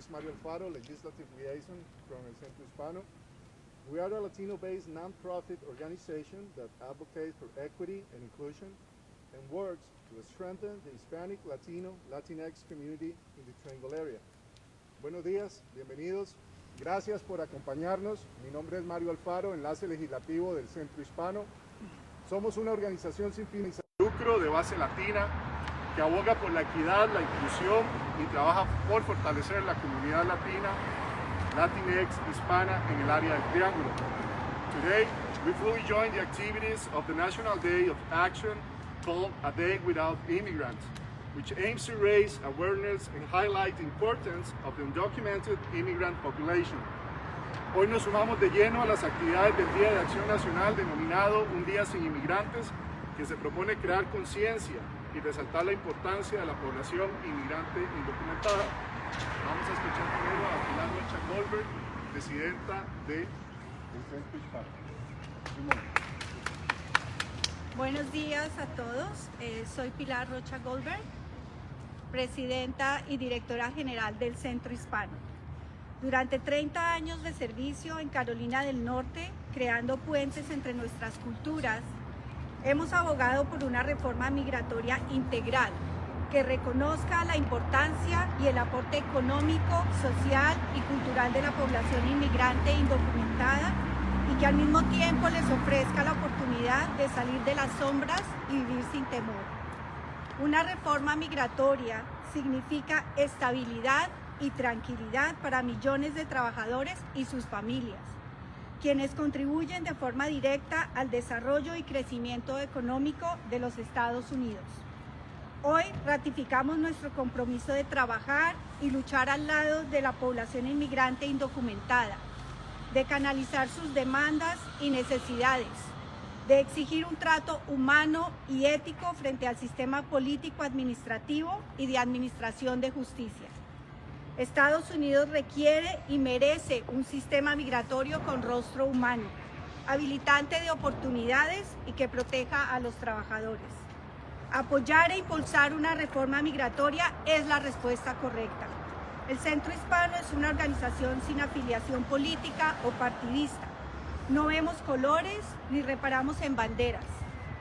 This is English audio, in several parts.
is Mario Alfaro, Legislative Liaison from el Centro Hispano. We are a Latino-based non-profit organization that advocates for equity and inclusion and works to strengthen the Hispanic, Latino, Latinx community in the Triangle area. Buenos días, bienvenidos. Gracias por acompañarnos. Mi nombre es Mario Alfaro, enlace legislativo del Centro Hispano. Somos una organización sin fines de lucro de base latina que aboga por la equidad, la inclusión y trabaja por fortalecer la comunidad latina, Latinx, hispana en el área del Triángulo. Today, we fully join the activities of the National Day of Action called A Day Without Immigrants, which aims to raise awareness and highlight the importance of the undocumented immigrant population. Hoy nos sumamos de lleno a las actividades del Día de Acción Nacional denominado Un Día Sin Inmigrantes, que se propone crear conciencia y resaltar la importancia de la población inmigrante indocumentada. Vamos a escuchar primero a Pilar Rocha Goldberg, presidenta del Centro Hispano. Buenos días a todos, soy Pilar Rocha Goldberg, presidenta y directora general del Centro Hispano. Durante 30 años de servicio en Carolina del Norte, creando puentes entre nuestras culturas, hemos abogado por una reforma migratoria integral que reconozca la importancia y el aporte económico, social y cultural de la población inmigrante indocumentada y que al mismo tiempo les ofrezca la oportunidad de salir de las sombras y vivir sin temor. Una reforma migratoria significa estabilidad y tranquilidad para millones de trabajadores y sus familias, quienes contribuyen de forma directa al desarrollo y crecimiento económico de los Estados Unidos. Hoy ratificamos nuestro compromiso de trabajar y luchar al lado de la población inmigrante indocumentada, de canalizar sus demandas y necesidades, de exigir un trato humano y ético frente al sistema político-administrativo y de administración de justicia. Estados Unidos requiere y merece un sistema migratorio con rostro humano, habilitante de oportunidades y que proteja a los trabajadores. Apoyar e impulsar una reforma migratoria es la respuesta correcta. El Centro Hispano es una organización sin afiliación política o partidista. No vemos colores ni reparamos en banderas.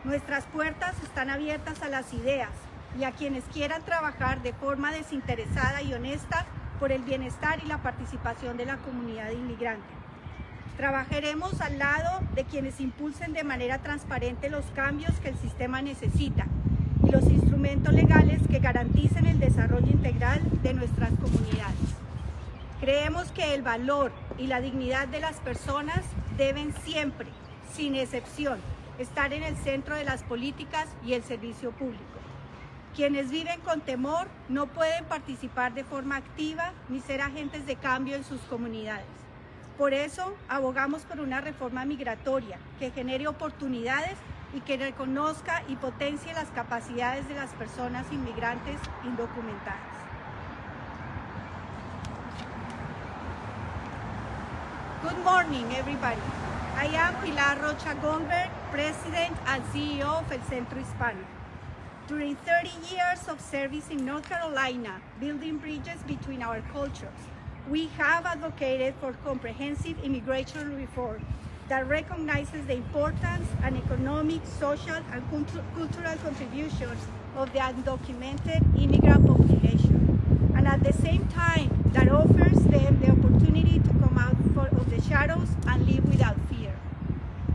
Nuestras puertas están abiertas a las ideas y a quienes quieran trabajar de forma desinteresada y honesta por el bienestar y la participación de la comunidad inmigrante. Trabajaremos al lado de quienes impulsen de manera transparente los cambios que el sistema necesita y los instrumentos legales que garanticen el desarrollo integral de nuestras comunidades. Creemos que el valor y la dignidad de las personas deben siempre, sin excepción, estar en el centro de las políticas y el servicio público. Quienes viven con temor no pueden participar de forma activa ni ser agentes de cambio en sus comunidades. Por eso, abogamos por una reforma migratoria que genere oportunidades y que reconozca y potencie las capacidades de las personas inmigrantes indocumentadas. Good morning, everybody. I am Pilar Rocha Goldberg, President and CEO of El Centro Hispano. During 30 years of service in North Carolina, building bridges between our cultures, we have advocated for comprehensive immigration reform that recognizes the importance and economic, social, and cultural contributions of the undocumented immigrant population, and at the same time that offers them the opportunity to come out of the shadows and live without fear.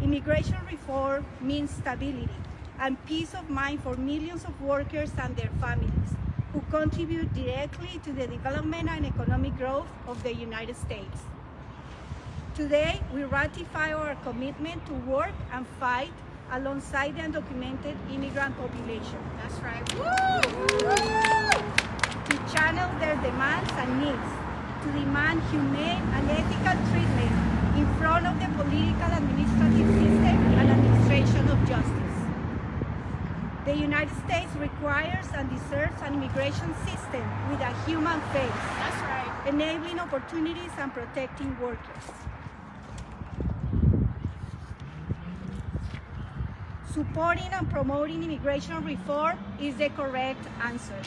Immigration reform means stability and peace of mind for millions of workers and their families who contribute directly to the development and economic growth of the United States. Today, we ratify our commitment to work and fight alongside the undocumented immigrant population. That's right. Woo! To channel their demands and needs, to demand humane and ethical treatment in front of the political, administrative system and administration of justice. The United States requires and deserves an immigration system with a human face. That's right. Enabling opportunities and protecting workers. Supporting and promoting immigration reform is the correct answer.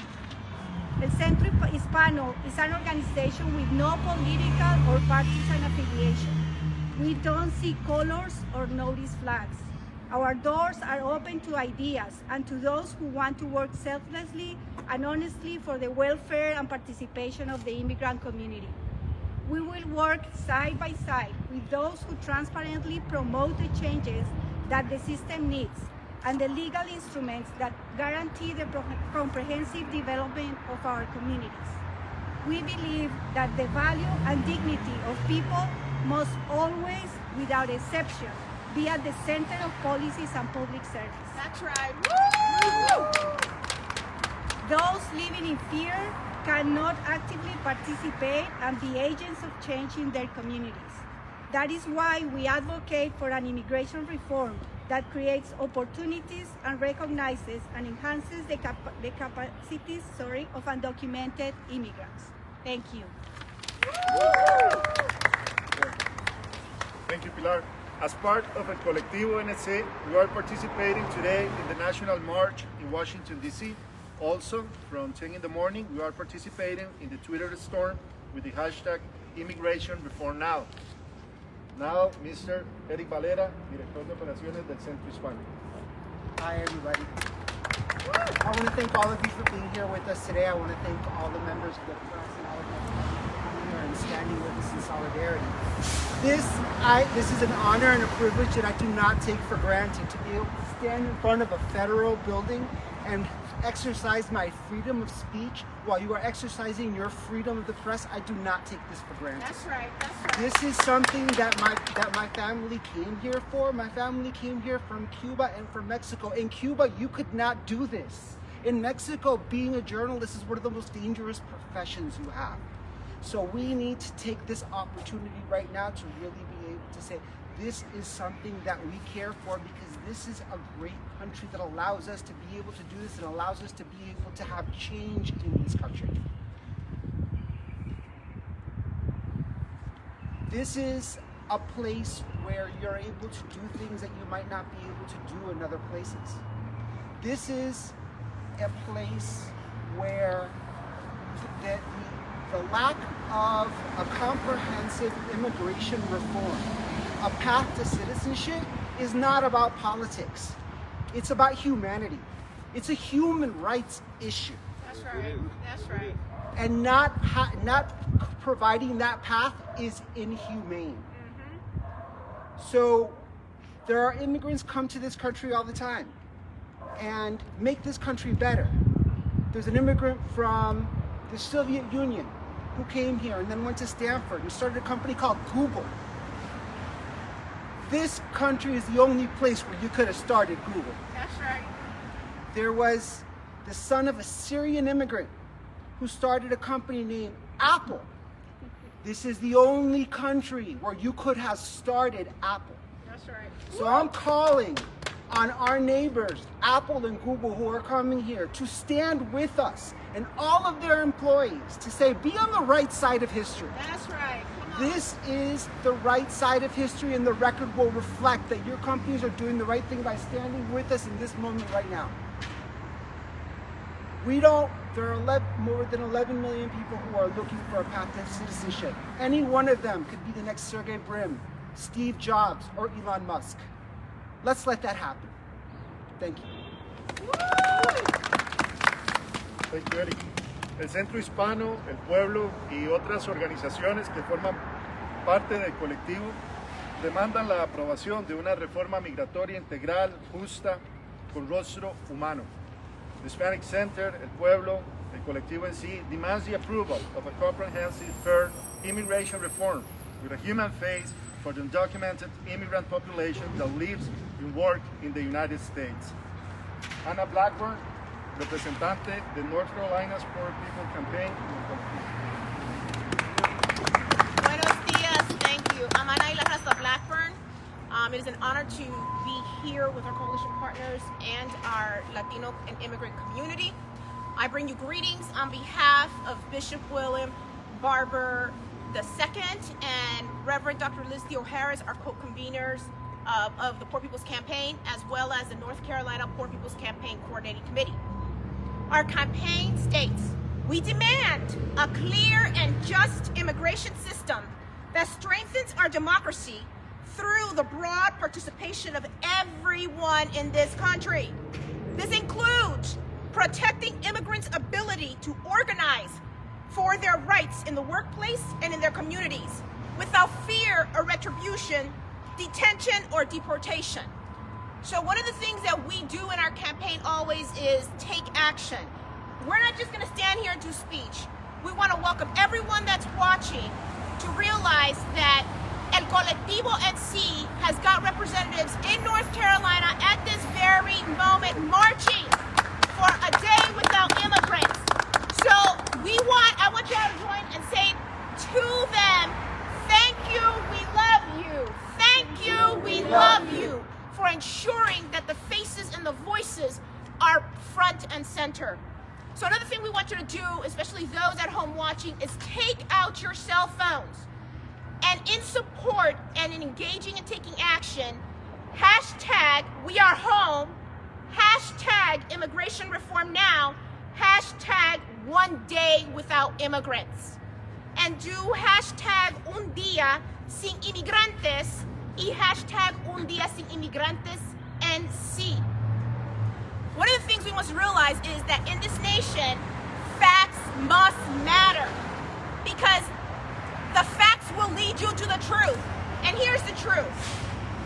El Centro Hispano is an organization with no political or partisan affiliation. We don't see colors or notice flags. Our doors are open to ideas and to those who want to work selflessly and honestly for the welfare and participation of the immigrant community. We will work side by side with those who transparently promote the changes that the system needs and the legal instruments that guarantee the comprehensive development of our communities. We believe that the value and dignity of people must always, without exception, be at the center of policies and public service. That's right. Woo! Those living in fear cannot actively participate and be agents of change in their communities. That is why we advocate for an immigration reform that creates opportunities and recognizes and enhances the capacities of undocumented immigrants. Thank you. Thank you, Pilar. As part of El Colectivo NSC, we are participating today in the National March in Washington, D.C. Also, from 10 in the morning, we are participating in the Twitter storm with the hashtag Immigration Reform Now. Now, Mr. Eric Valera, Director de Operaciones del Centro Hispano. Hi, everybody. I want to thank all of you for being here with us today. I want to thank all the members of the press and all of you for coming here and standing with us in solidarity. This is an honor and a privilege that I do not take for granted, to be able to stand in front of a federal building and exercise my freedom of speech while you are exercising your freedom of the press. I do not take this for granted. That's right. That's right. This is something that my family came here for. My family came here from Cuba and from Mexico. In Cuba, you could not do this. In Mexico, being a journalist is one of the most dangerous professions you have. So we need to take this opportunity right now to really be able to say, this is something that we care for, because this is a great country that allows us to be able to do this and allows us to be able to have change in this country. This is a place where you're able to do things that you might not be able to do in other places. This is a place where the lack of a comprehensive immigration reform, a path to citizenship, is not about politics. It's about humanity. It's a human rights issue. That's right. That's right. And not providing that path is inhumane. So there are immigrants come to this country all the time and make this country better. There's an immigrant from the Soviet Union who came here and then went to Stanford and started a company called Google. This country is the only place where you could have started Google. That's right. There was the son of a Syrian immigrant who started a company named Apple. This is the only country where you could have started Apple. That's right. So I'm calling on our neighbors, Apple and Google, who are coming here, to stand with us and all of their employees to say, be on the right side of history. That's right. Come on. This is the right side of history, and the record will reflect that your companies are doing the right thing by standing with us in this moment right now. There are more than 11 million people who are looking for a path to citizenship. Any one of them could be the next Sergey Brin, Steve Jobs, or Elon Musk. Let's let that happen. Thank you. Thank you, Eric. El Centro Hispano, el Pueblo y otras organizaciones que forman parte del colectivo demandan la aprobación de una reforma migratoria integral, justa, con rostro humano. The Hispanic Center, el Pueblo, el colectivo en sí, demands the approval of a comprehensive, fair immigration reform with a human face for the undocumented immigrant population that lives and works in the United States. Anna Blackburn, representante de North Carolina's Poor People Campaign. Buenos dias. Thank you. I'm Ana Rasta Blackburn. It is an honor to be here with our coalition partners and our Latino and immigrant community. I bring you greetings on behalf of Bishop William Barber II and Reverend Dr. Liz Theo-Harris, our co-conveners of the Poor People's Campaign, as well as the North Carolina Poor People's Campaign Coordinating Committee. Our campaign states, We demand a clear and just immigration system that strengthens our democracy through the broad participation of everyone in this country. This includes protecting immigrants' ability to organize for their rights in the workplace and in their communities without fear of retribution, detention, or deportation. So one of the things that we do in our campaign always is take action. We're not just going to stand here and do speech. We want to welcome everyone that's watching to realize that El Colectivo NC has got representatives in North Carolina at this very moment marching for a day without immigrants. So I want you all to join and say to them, thank you, we love you. Thank you, we love you for ensuring that the faces and the voices are front and center. So another thing we want you to do, especially those at home watching, is take out your cell phones. And in support and in engaging and taking action, hashtag we are home, hashtag immigration reform now, hashtag one day without immigrants. And do hashtag un día sin inmigrantes y hashtag un día sin inmigrantes NC. One of the things we must realize is that in this nation, facts must matter, because the facts will lead you to the truth. And here's the truth.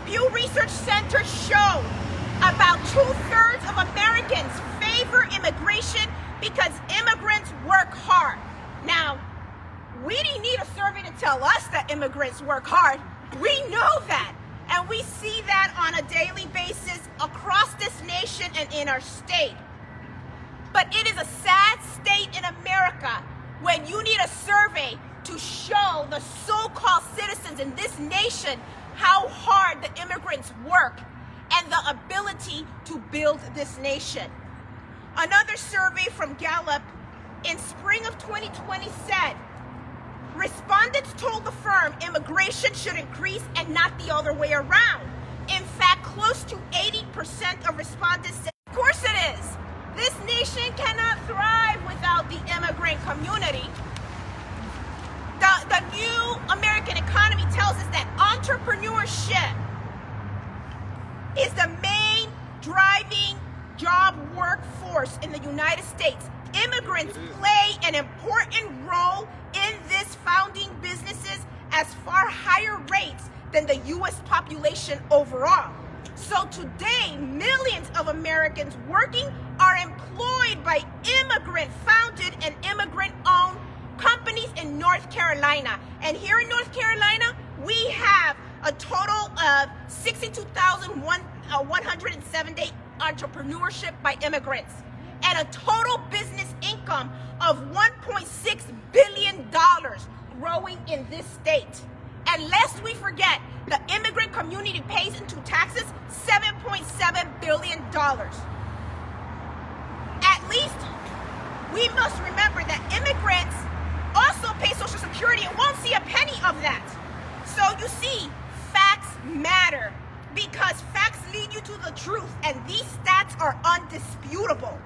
Pew Research Center showed about 2/3 of Americans favor immigration because immigrants work hard. Now, we didn't need a survey to tell us that immigrants work hard. We know that. And we see that on a daily basis across this nation and in our state. But it is a sad state in America when you need a survey to show the so-called citizens in this nation how hard the immigrants work and the ability to build this nation. Another survey from Gallup in spring of 2020 said, respondents told the firm immigration should increase and not the other way around. In fact, close to 80% of respondents said, of course it is. This nation cannot thrive without the immigrant community. The new American economy tells us that entrepreneurship is the main driving job workforce in the United States. Immigrants play an important role in this founding businesses at far higher rates than the U.S. population overall. So today, millions of Americans working are employed by immigrant-founded and immigrant-owned companies in North Carolina. And here in North Carolina, we have a total of 62,178 entrepreneurship by immigrants, and a total business income of $1.6 billion growing in this state. And lest we forget, the immigrant community pays into taxes $7.7 billion. At least we must remember that immigrants also pay Social Security and won't see a penny of that. So you see, facts matter, because facts lead you to the truth, and these stats are undisputable.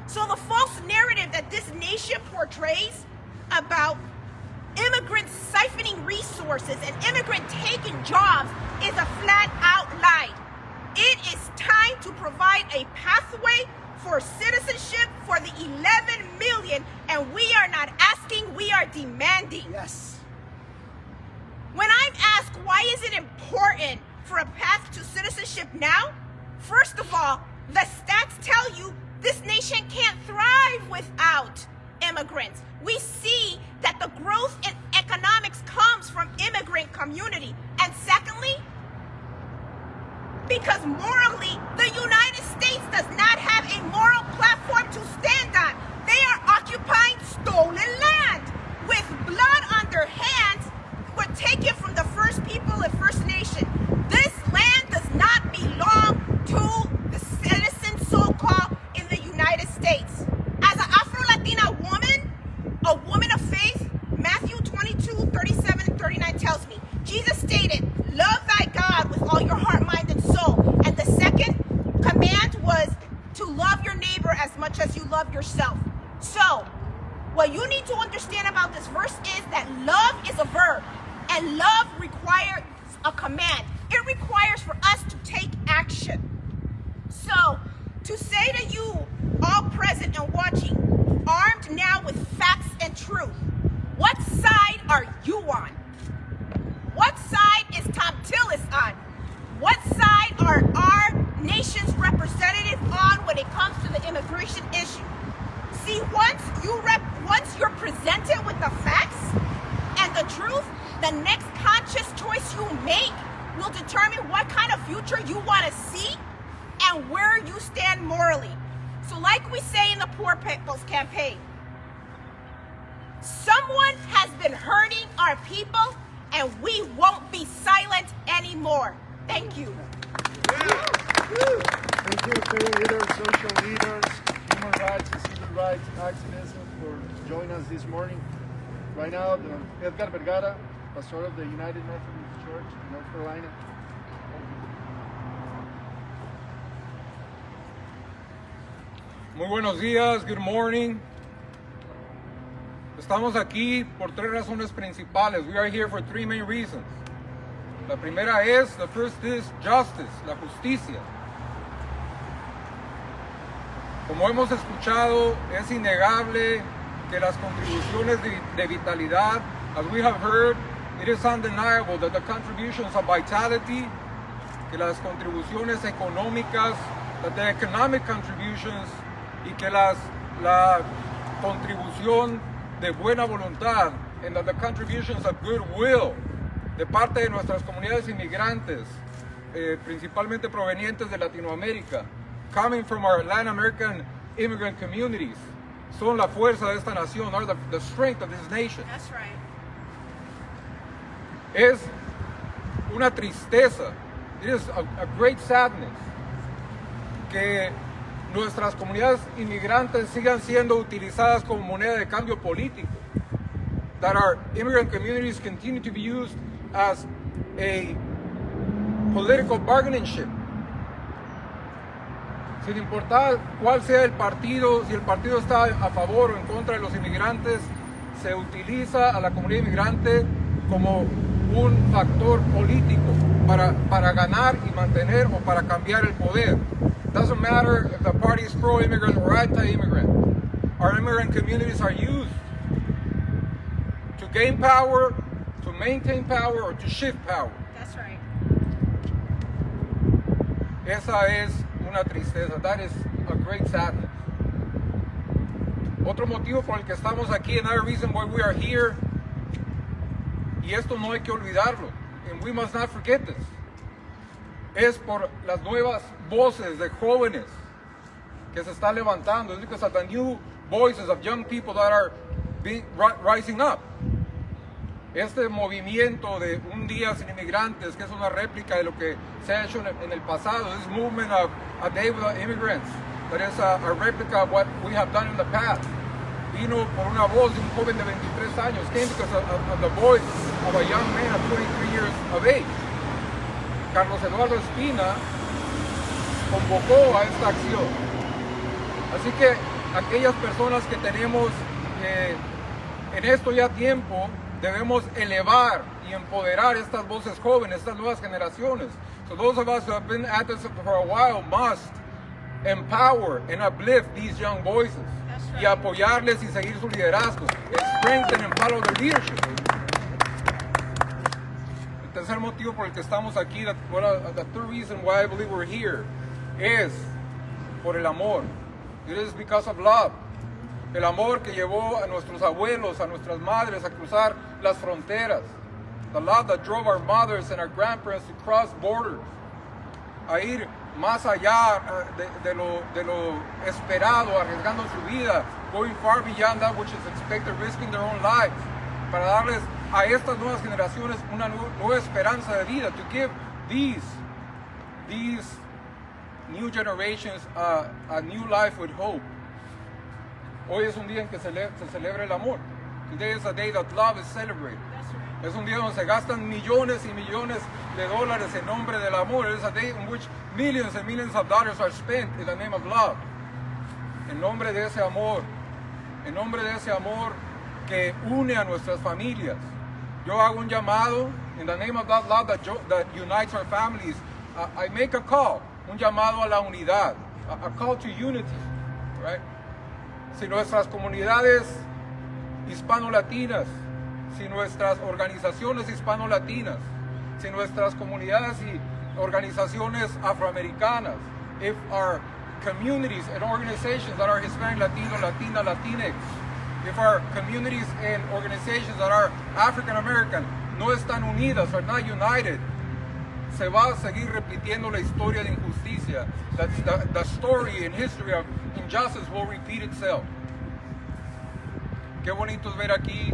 So the false narrative that this nation portrays about immigrants siphoning resources and immigrants taking jobs is a flat-out lie. It is time to provide a pathway for citizenship for the 11 million, and we are not asking, we are demanding. Yes. When I'm asked why is it important for a path to citizenship now, first of all, the stats tell you this nation can't thrive without immigrants. We see that the growth in economics comes from immigrant community. And secondly, because morally, the United States does not have a moral platform to stand on. They are occupying stolen land with blood on their hands, were taken from the first people and First Nation. This land does not belong to the citizens, so-called, in the United States. As an Afro-Latina woman, a woman love is a verb, and love requires a command. It requires for us to take action. So, to say to you, all present and watching, armed now with facts and truth, what side are you on? What side is Tom Tillis on? What side are our nation's representatives on when it comes to the immigration issue? See, once you're presented with the facts and the truth, the next conscious choice you make will determine what kind of future you want to see and where you stand morally. So like we say in the Poor People's Campaign, someone has been hurting our people and we won't be silent anymore. Thank you. Thank you, opinion leaders, social leaders, human rights and civil rights activists for joining us this morning. Right now, Edgar Vergara, pastor of the United Methodist Church in North Carolina. Muy buenos días, good morning. Estamos aquí por tres razones principales. We are here for three main reasons. La primera es, the first is justice, la justicia. Como hemos escuchado, es innegable que las contribuciones de vitalidad, as we have heard, it is undeniable that the contributions of vitality, que las contribuciones económicas, that the economic contributions, y que la contribución de buena voluntad, and that the contributions of goodwill de parte de nuestras comunidades inmigrantes, principalmente provenientes de Latinoamérica, coming from our Latin American immigrant communities, son la fuerza de esta nación, are the strength of this nation. That's right. Es una tristeza, it is a great sadness que nuestras comunidades inmigrantes sigan siendo utilizadas como moneda de cambio político, that our immigrant communities continue to be used as a political bargaining chip. Sin importar cuál sea el partido, si el partido está a favor o en contra de los inmigrantes, se utiliza a la comunidad inmigrante como un factor político para ganar y mantener o para cambiar el poder. Doesn't matter if the party is pro-immigrant or anti-immigrant. Our immigrant communities are used to gain power, to maintain power, or to shift power. That's right. Esa es una tristeza. That is a great sadness. Otro motivo por el que estamos aquí, another reason why we are here, y esto no hay que olvidarlo, and we must not forget this, es por las nuevas voces de jóvenes que se están levantando. It's because of the new voices of young people that are rising up. Este movimiento de un día sin inmigrantes, que es una réplica de lo que se ha hecho en el pasado, this movement of a day without immigrants, that is a réplica of what we have done in the past, vino por una voz de un joven de 23 años, came because of the voice of a young man of 23 years of age. Carlos Eduardo Espina convocó a esta acción. Así que aquellas personas que tenemos en esto ya tiempo, debemos elevar y empoderar estas voces jóvenes, estas nuevas generaciones. So those of us who have been at this for a while must empower and uplift these young voices. That's right. Y apoyarles y seguir su liderazgo. Strengthen and follow their leadership. El tercer motivo por el que estamos aquí, the third reason why I believe we're here, es por el amor. It is because of love. El amor que llevó a nuestros abuelos, a nuestras madres a cruzar las fronteras. The love that drove our mothers and our grandparents to cross borders. A ir más allá de lo esperado, arriesgando su vida, going far beyond that which is expected, risking their own lives, para darles a estas nuevas generaciones una nueva esperanza de vida, to give these new generations a new life with hope. Hoy es un día en que se celebra el amor. Today is a day that love is celebrated. That's right. Es un día donde se gastan millones y millones de dólares en nombre del amor. It is a day in which millions and millions of dollars are spent in the name of love. En nombre de ese amor, que une a nuestras familias. Yo hago un llamado, in the name of that love that unites our families, I make a call, un llamado a la unidad, a call to unity, right? Si nuestras comunidades hispano-latinas, si nuestras organizaciones hispano-latinas, si nuestras comunidades y organizaciones afroamericanas, if our communities and organizations that are Hispanic, Latino, Latina, Latinx, if our communities and organizations that are African American no están unidas, are not united, se va a seguir repitiendo la historia de injusticia. The story and history of injustice will repeat itself. Qué bonito es ver aquí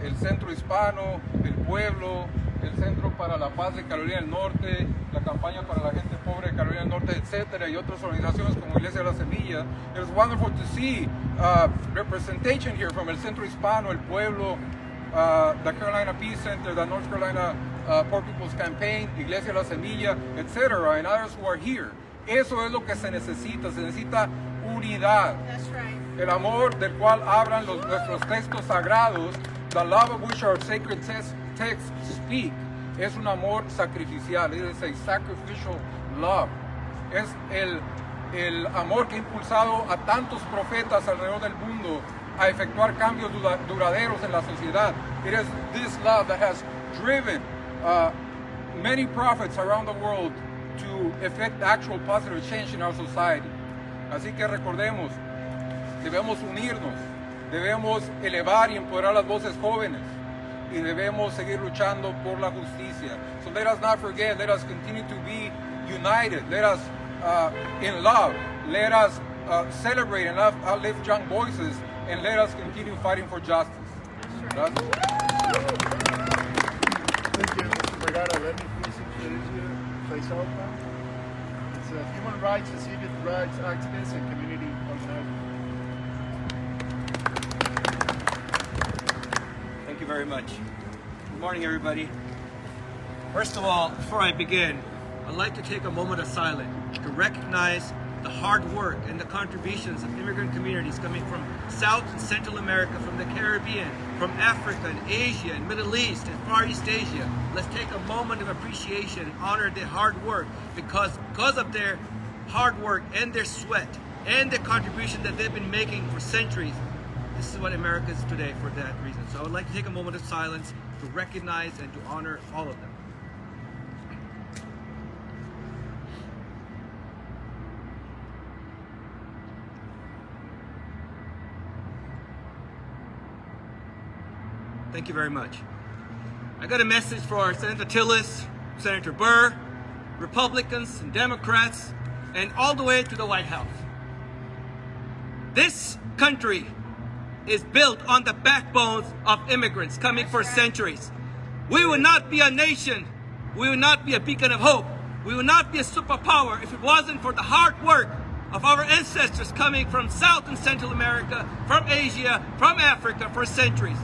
el Centro Hispano, el pueblo, el Centro para la Paz de Carolina del Norte, la campaña para la gente pobre de Carolina del Norte, etcétera, y otras organizaciones como Iglesia de la Semilla. It was wonderful to see representation here from el Centro Hispano, el pueblo, the Carolina Peace Center, the North Carolina Poor People's Campaign, Iglesia de la Semilla, etcétera, and others who are here. Eso es lo que se necesita unidad. That's right. El amor del cual hablan nuestros textos sagrados, the love of which our sacred texts speak, es un amor sacrificial, es a sacrificial love. Es el amor que ha impulsado a tantos profetas alrededor del mundo a efectuar cambios duraderos en la sociedad. It is this love that has driven many prophets around the world to effect actual positive change in our society. Así que recordemos, debemos unirnos, debemos elevar y empoderar las voces jóvenes y debemos seguir luchando por la justicia. So let us not forget, let us continue to be united, let us in love, let us celebrate and uplift young voices, and let us continue fighting for justice. That's right. Thank you, Mr. Vergara. Let me please introduce you to face out now. It's a human rights and civil rights activist and community organizer. Thank you very much. Good morning, everybody. First of all, before I begin, I'd like to take a moment of silence to recognize the hard work and the contributions of immigrant communities coming from South and Central America, from the Caribbean, from Africa and Asia and Middle East and Far East Asia. Let's take a moment of appreciation and honor their hard work because of their hard work and their sweat and the contribution that they've been making for centuries. This is what America is today for that reason. So I would like to take a moment of silence to recognize and to honor all of them. Thank you very much. I got a message for Senator Tillis, Senator Burr, Republicans and Democrats, and all the way to the White House. This country is built on the backbones of immigrants coming for centuries. We will not be a nation. We will not be a beacon of hope. We will not be a superpower if it wasn't for the hard work of our ancestors coming from South and Central America, from Asia, from Africa for centuries.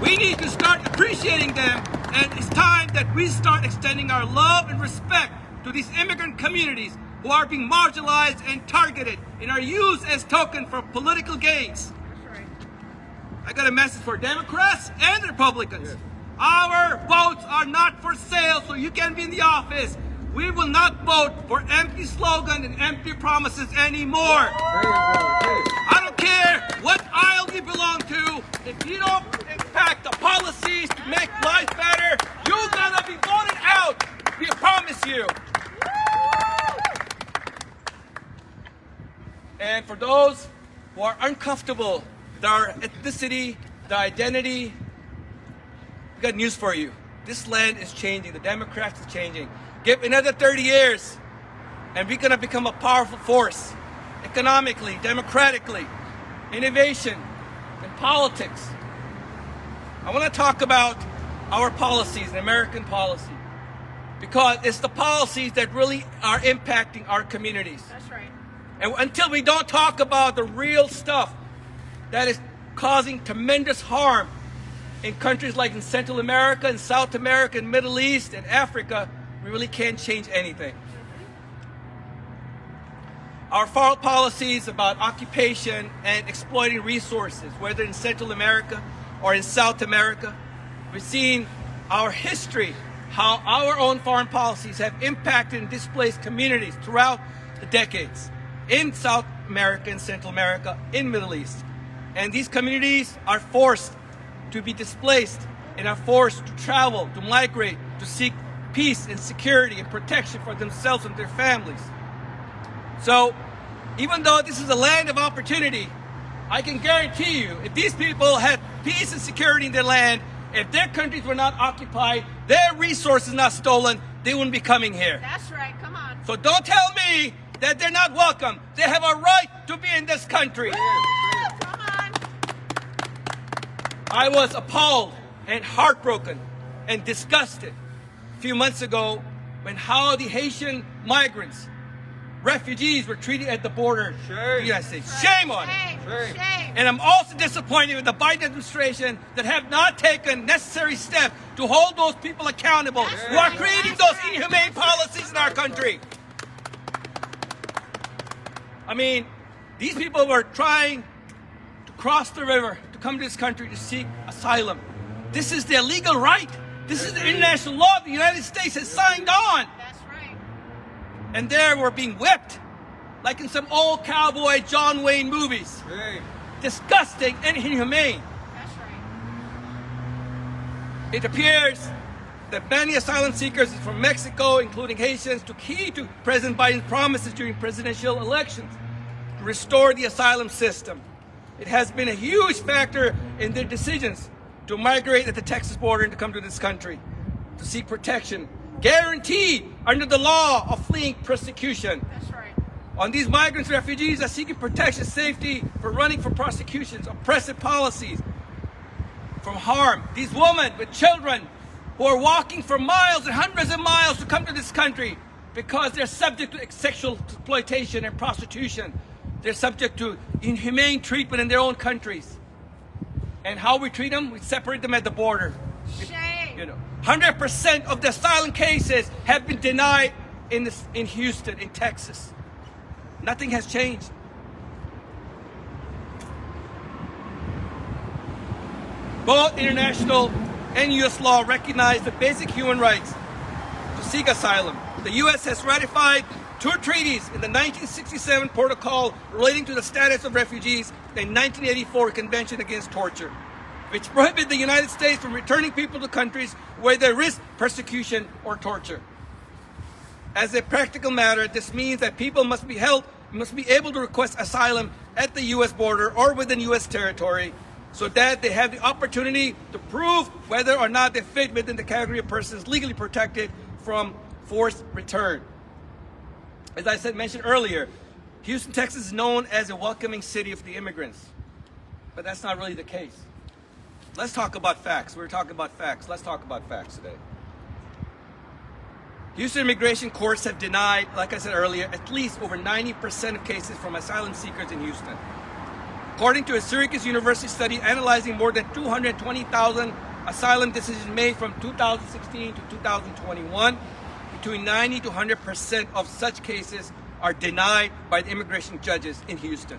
We need to start appreciating them, and it's time that we start extending our love and respect to these immigrant communities who are being marginalized and targeted and are used as token for political gains. I got a message for Democrats and Republicans. Yes. Our votes are not for sale, so you can be in the office. We will not vote for empty slogans and empty promises anymore. I don't care what aisle you belong to. If you don't impact the policies to make life better, you're gonna be voted out. We promise you. And for those who are uncomfortable with our ethnicity, the identity, we got news for you. This land is changing. The Democrats is changing. Give another 30 years, and we're going to become a powerful force, economically, democratically, innovation, and politics. I want to talk about our policies, and American policy, because it's the policies that really are impacting our communities. That's right. And until we don't talk about the real stuff that is causing tremendous harm in countries like in Central America and South America and Middle East and Africa, we really can't change anything. our foreign policies about occupation and exploiting resources, whether in Central America or in South America. We've seen our history, how our own foreign policies have impacted and displaced communities throughout the decades in South America, in Central America, in Middle East. And these communities are forced to be displaced and are forced to travel, to migrate, to seek peace and security and protection for themselves and their families. So, even though this is a land of opportunity, I can guarantee you, if these people had peace and security in their land, if their countries were not occupied, their resources not stolen, they wouldn't be coming here. That's right. Come on. So don't tell me that they're not welcome. They have a right to be in this country. Come on. I was appalled and heartbroken and disgusted a few months ago when how the Haitian migrants, refugees were treated at the border of the United States. Shame on it. Shame. And I'm also disappointed with the Biden administration that have not taken necessary steps to hold those people accountable who are creating those inhumane policies in our country. I mean, these people were trying to cross the river to come to this country to seek asylum. This is their legal right. This is the international law the United States has signed on. That's right. And there we're being whipped like in some old cowboy John Wayne movies. Disgusting and inhumane. That's right. It appears that many asylum seekers from Mexico, including Haitians, took heed to President Biden's promises during presidential elections to restore the asylum system. It has been a huge factor in their decisions to migrate at the Texas border and to come to this country to seek protection, guaranteed under the law of fleeing persecution. That's right. On these migrants, refugees are seeking protection, safety for running from prosecutions, oppressive policies, from harm. These women with children who are walking for miles and hundreds of miles to come to this country because they're subject to sexual exploitation and prostitution. They're subject to inhumane treatment in their own countries. And how we treat them? We separate them at the border. Shame. 100% of the asylum cases have been denied in Houston, in Texas. Nothing has changed. Both international and U.S. law recognize the basic human rights to seek asylum. The U.S. has ratified 2 treaties in the 1967 Protocol relating to the status of refugees and 1984 Convention Against Torture, which prohibit the United States from returning people to countries where they risk persecution or torture. As a practical matter, this means that people must be able to request asylum at the U.S. border or within U.S. territory so that they have the opportunity to prove whether or not they fit within the category of persons legally protected from forced return. As I mentioned earlier, Houston, Texas is known as a welcoming city of the immigrants, but that's not really the case. Let's talk about facts. We're talking about facts. Let's talk about facts today. Houston immigration courts have denied, like I said earlier, at least over 90% of cases from asylum seekers in Houston. According to a Syracuse University study analyzing more than 220,000 asylum decisions made from 2016 to 2021, between 90 to 100% of such cases are denied by the immigration judges in Houston.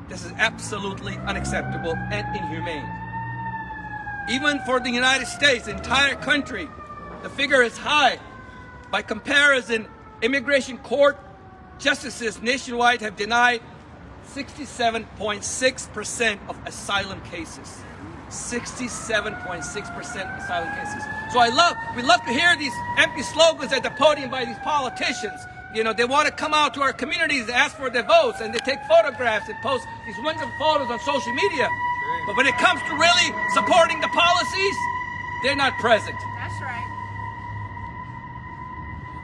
This is absolutely unacceptable and inhumane. Even for the United States, the entire country, the figure is high. By comparison, immigration court justices nationwide have denied 67.6% of asylum cases. 67.6% of asylum cases. So we love to hear these empty slogans at the podium by these politicians. They want to come out to our communities, ask for their votes, and they take photographs and post these wonderful photos on social media. But when it comes to really supporting the policies, they're not present. That's right.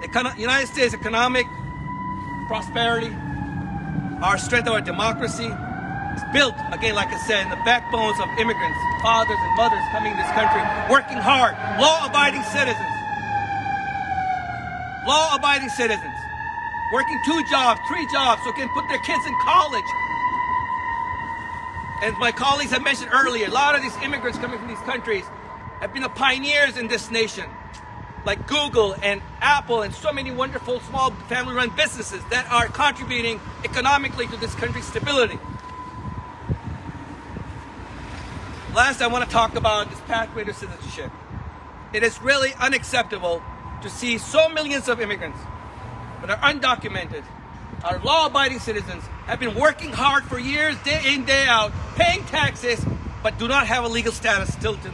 The United States economic prosperity, our strength of our democracy is built, again, like I said, in the backbones of immigrants, fathers and mothers coming to this country, working hard, law-abiding citizens. Law-abiding citizens. Working 2 jobs, 3 jobs, so they can put their kids in college. As my colleagues have mentioned earlier, a lot of these immigrants coming from these countries have been the pioneers in this nation, like Google and Apple, and so many wonderful small family-run businesses that are contributing economically to this country's stability. Last, I want to talk about this pathway to citizenship. It is really unacceptable to see so millions of immigrants that are undocumented, are law-abiding citizens, have been working hard for years, day in, day out, paying taxes, but do not have a legal status still to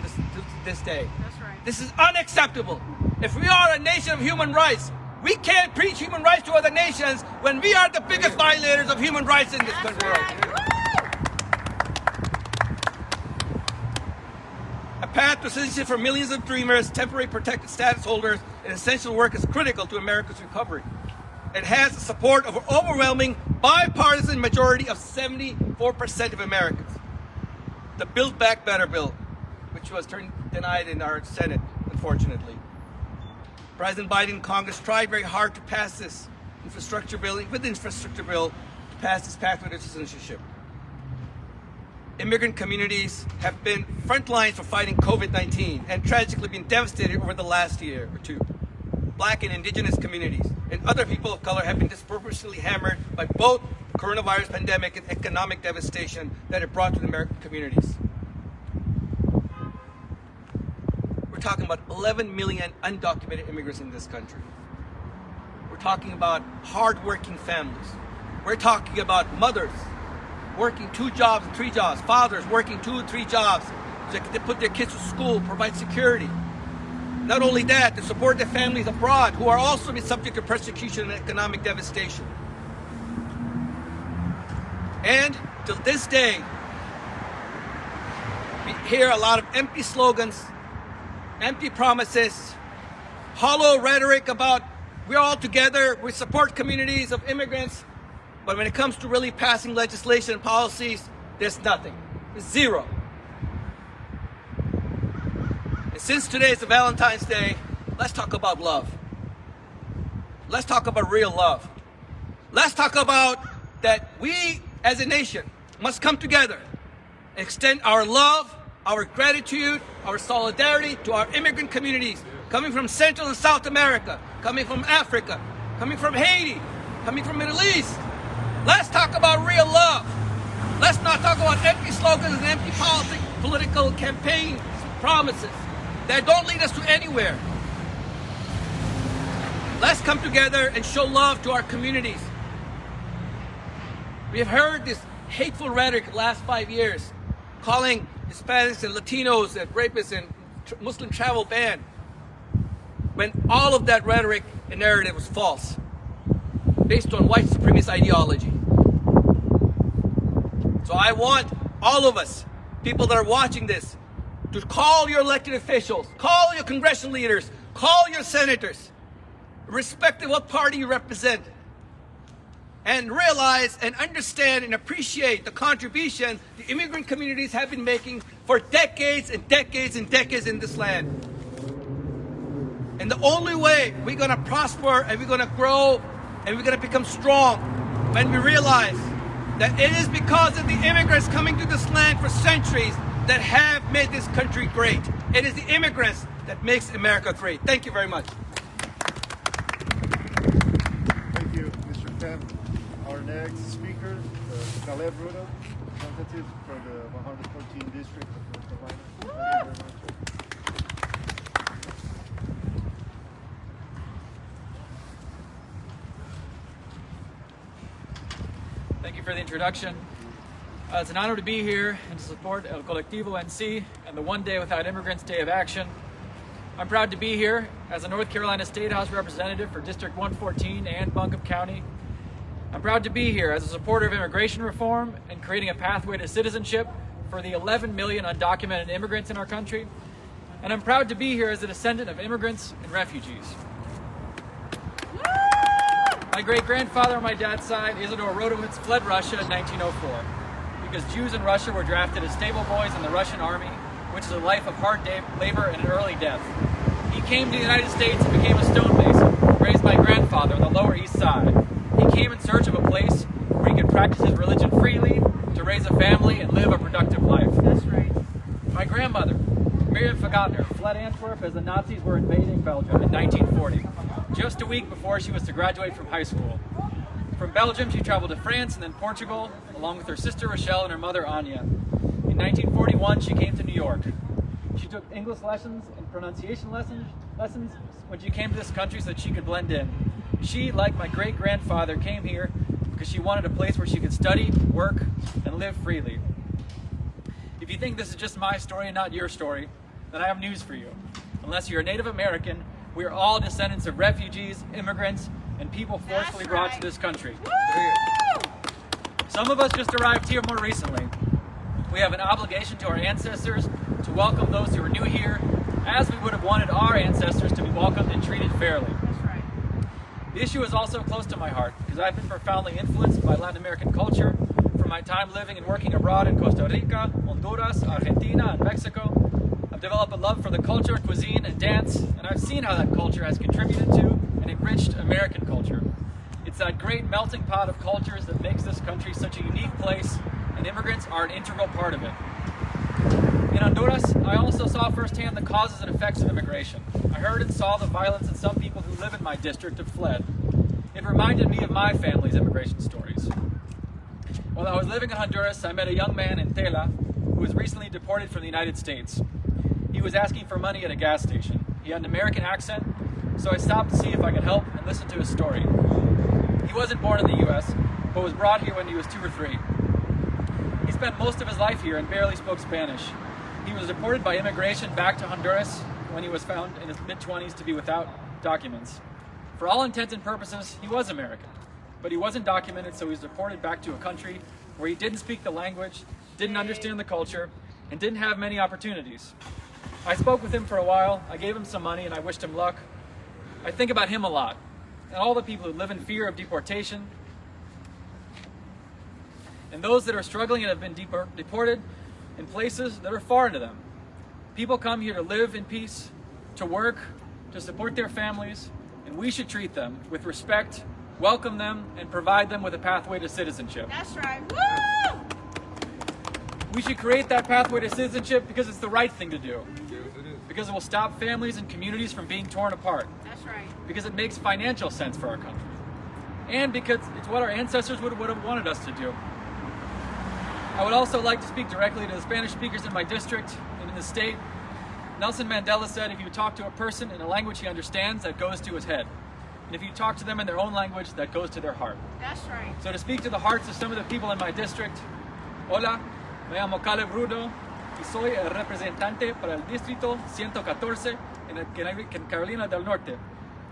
this day. That's right. This is unacceptable. If we are a nation of human rights, we can't preach human rights to other nations when we are the biggest violators of human rights in this country. A path to citizenship for millions of dreamers, temporary protected status holders, and essential work is critical to America's recovery. It has the support of an overwhelming bipartisan majority of 74% of Americans. The Build Back Better bill, which was denied in our Senate, unfortunately. President Biden and Congress tried very hard to pass this infrastructure bill, to pass this pathway to citizenship. Immigrant communities have been front lines for fighting COVID-19 and tragically been devastated over the last year or two. Black and indigenous communities and other people of color have been disproportionately hammered by both the coronavirus pandemic and economic devastation that it brought to the American communities. We're talking about 11 million undocumented immigrants in this country. We're talking about hard-working families. We're talking about mothers working 2 jobs and 3 jobs, fathers working 2 and 3 jobs to put their kids to school, provide security. Not only that, to support their families abroad who are also being subject to persecution and economic devastation. And till this day, we hear a lot of empty slogans, empty promises, hollow rhetoric about we're all together, we support communities of immigrants, but when it comes to really passing legislation and policies, there's nothing. There's zero. And since today is Valentine's Day, let's talk about love. Let's talk about real love. Let's talk about that we as a nation must come together and extend our love, our gratitude, our solidarity to our immigrant communities coming from Central and South America, coming from Africa, coming from Haiti, coming from Middle East. Let's talk about real love. Let's not talk about empty slogans and empty political campaign promises that don't lead us to anywhere. Let's come together and show love to our communities. We have heard this hateful rhetoric the last 5 years, calling Hispanics and Latinos and rapists and Muslim travel ban, when all of that rhetoric and narrative was false, based on white supremacist ideology. So I want all of us, people that are watching this, to call your elected officials, call your congressional leaders, call your senators, irrespective of what party you represent, and realize and understand and appreciate the contribution the immigrant communities have been making for decades and decades and decades in this land. And the only way we're going to prosper and we're going to grow and we're going to become strong when we realize that it is because of the immigrants coming to this land for centuries that have made this country great. It is the immigrants that makes America great. Thank you very much. Thank you, Mr. Kemp. Our next speaker, Caleb Ruda, representative for the 114th District of North Carolina. Thank you very much. Thank you for the introduction. It's an honor to be here and to support El Colectivo NC and the One Day Without Immigrants Day of Action. I'm proud to be here as a North Carolina State House representative for District 114 and Buncombe County. I'm proud to be here as a supporter of immigration reform and creating a pathway to citizenship for the 11 million undocumented immigrants in our country. And I'm proud to be here as a descendant of immigrants and refugees. My great-grandfather on my dad's side, Isidor Rodowitz, fled Russia in 1904 because Jews in Russia were drafted as stable boys in the Russian army, which is a life of hard labor and an early death. He came to the United States and became a stonemason, raised my grandfather on the Lower East Side. He came in search of a place where he could practice his religion freely, to raise a family and live a productive life. That's right. My grandmother Miriam Fagotner fled Antwerp as the Nazis were invading Belgium in 1940, just a week before she was to graduate from high school. From Belgium, she traveled to France and then Portugal, along with her sister Rochelle and her mother Anya. In 1941, she came to New York. She took English lessons and pronunciation lessons when she came to this country so that she could blend in. She, like my great-grandfather, came here because she wanted a place where she could study, work, and live freely. If you think this is just my story and not your story, then I have news for you. Unless you're a Native American, we are all descendants of refugees, immigrants, and people forcefully brought to this country. Some of us just arrived here more recently. We have an obligation to our ancestors to welcome those who are new here, as we would have wanted our ancestors to be welcomed and treated fairly. That's right. The issue is also close to my heart because I've been profoundly influenced by Latin American culture from my time living and working abroad in Costa Rica, Honduras, Argentina, and Mexico. I've developed a love for the culture, cuisine, and dance, and I've seen how that culture has contributed to and enriched American culture. It's that great melting pot of cultures that makes this country such a unique place, and immigrants are an integral part of it. In Honduras, I also saw firsthand the causes and effects of immigration. I heard and saw the violence that some people who live in my district have fled. It reminded me of my family's immigration stories. While I was living in Honduras, I met a young man in Tela who was recently deported from the United States. He was asking for money at a gas station. He had an American accent, so I stopped to see if I could help and listen to his story. He wasn't born in the US, but was brought here when he was 2 or 3. He spent most of his life here and barely spoke Spanish. He was deported by immigration back to Honduras when he was found in his mid-20s to be without documents. For all intents and purposes, he was American, but he wasn't documented, so he was deported back to a country where he didn't speak the language, didn't understand the culture, and didn't have many opportunities. I spoke with him for a while, I gave him some money, and I wished him luck. I think about him a lot, and all the people who live in fear of deportation, and those that are struggling and have been deported in places that are foreign to them. People come here to live in peace, to work, to support their families, and we should treat them with respect, welcome them, and provide them with a pathway to citizenship. That's right. Woo! We should create that pathway to citizenship because it's the right thing to do. Because it will stop families and communities from being torn apart. That's right. Because it makes financial sense for our country. And because it's what our ancestors would have wanted us to do. I would also like to speak directly to the Spanish speakers in my district and in the state. Nelson Mandela said, if you talk to a person in a language he understands, that goes to his head. And if you talk to them in their own language, that goes to their heart. That's right. So to speak to the hearts of some of the people in my district, hola, me llamo Caleb Rudo y soy el representante para el distrito 114 en Carolina del Norte.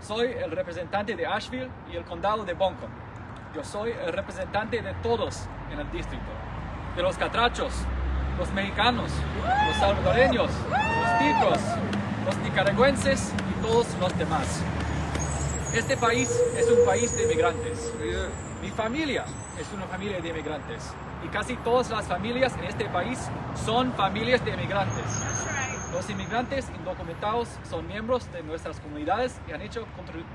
Soy el representante de Asheville y el condado de Buncombe. Yo soy el representante de todos en el distrito. De los catrachos, los mexicanos, los salvadoreños, los ticos, los nicaragüenses y todos los demás. Este país es un país de inmigrantes. Mi familia es una familia de inmigrantes. Y casi todas las familias en este país son familias de inmigrantes. That's right. Los inmigrantes indocumentados son miembros de nuestras comunidades y han hecho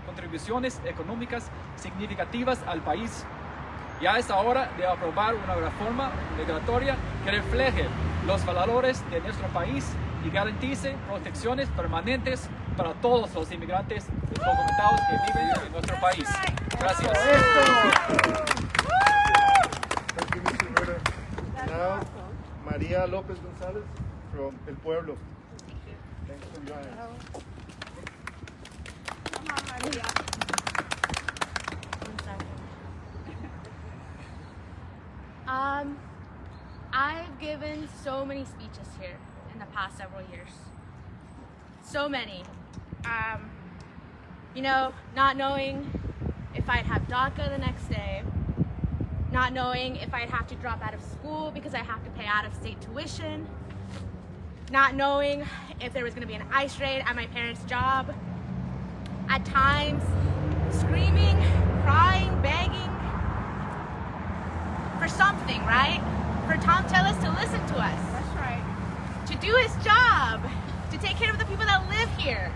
contribuciones económicas significativas al país. Ya es hora de aprobar una reforma migratoria que refleje los valores de nuestro país y garantice protecciones permanentes para todos los inmigrantes indocumentados que viven en nuestro país. Gracias. Thank you, Mr. Rueda. Now, María López González from El Pueblo. Thanks for joining us. Come on, Maria. I've given so many speeches here in the past several years. So many. Not knowing if I'd have DACA the next day, not knowing if I'd have to drop out of school because I have to pay out-of-state tuition, not knowing if there was going to be an ICE raid at my parents' job, at times screaming, crying, begging for something, right? For Tom Tellis to listen to us. That's right. To do his job, to take care of the people that live here.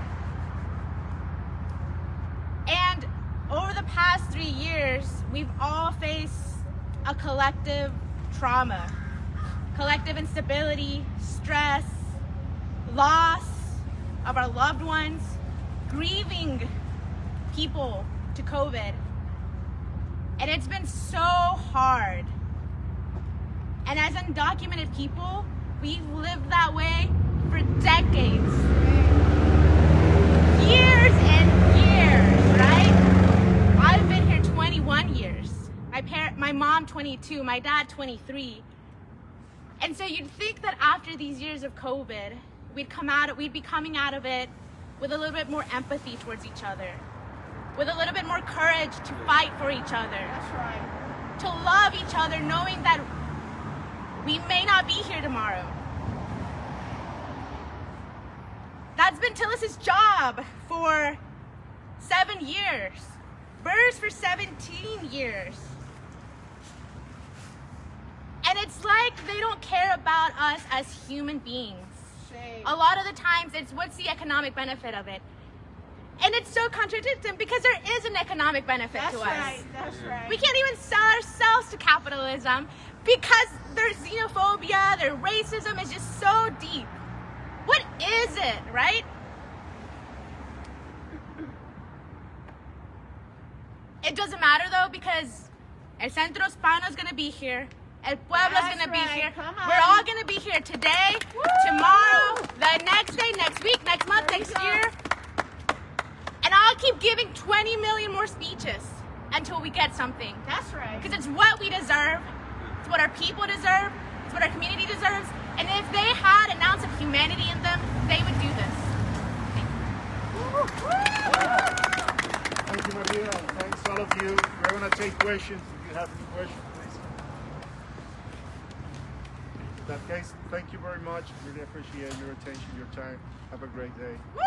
And over the past 3 years, we've all faced a collective trauma, collective instability, stress, loss of our loved ones, grieving people to COVID. And it's been so hard. And as undocumented people, we've lived that way for decades. Years and years, right? I've been here 21 years. My mom 22, my dad 23. And so you'd think that after these years of COVID, we'd be coming out of it with a little bit more empathy towards each other, with a little bit more courage to fight for each other. That's right. To love each other, knowing that we may not be here tomorrow. That's been Tillis's job for 7 years. Burr's for 17 years. And it's like they don't care about us as human beings. Shame. A lot of the times it's what's the economic benefit of it. And it's so contradictory because there is an economic benefit That's to right. us. That's right. We can't even sell ourselves to capitalism because their xenophobia, their racism is just so deep. What is it, right? It doesn't matter though because El Centro Hispano is going to be here. El Pueblo is That's going to be right. here. Come on. We're all going to be here today, tomorrow, the next day, next week, next month, There you next go. year. And I'll keep giving 20 million more speeches until we get something. That's right. Because it's what we deserve. It's what our people deserve. It's what our community deserves. And if they had an ounce of humanity in them, they would do this. Thank you, Maria. Thanks, all of you. We're going to take questions. If you have any questions, please. In that case, thank you very much. Really appreciate your attention, your time. Have a great day. Woo!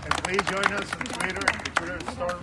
And please join us on Twitter, the Twitter Storm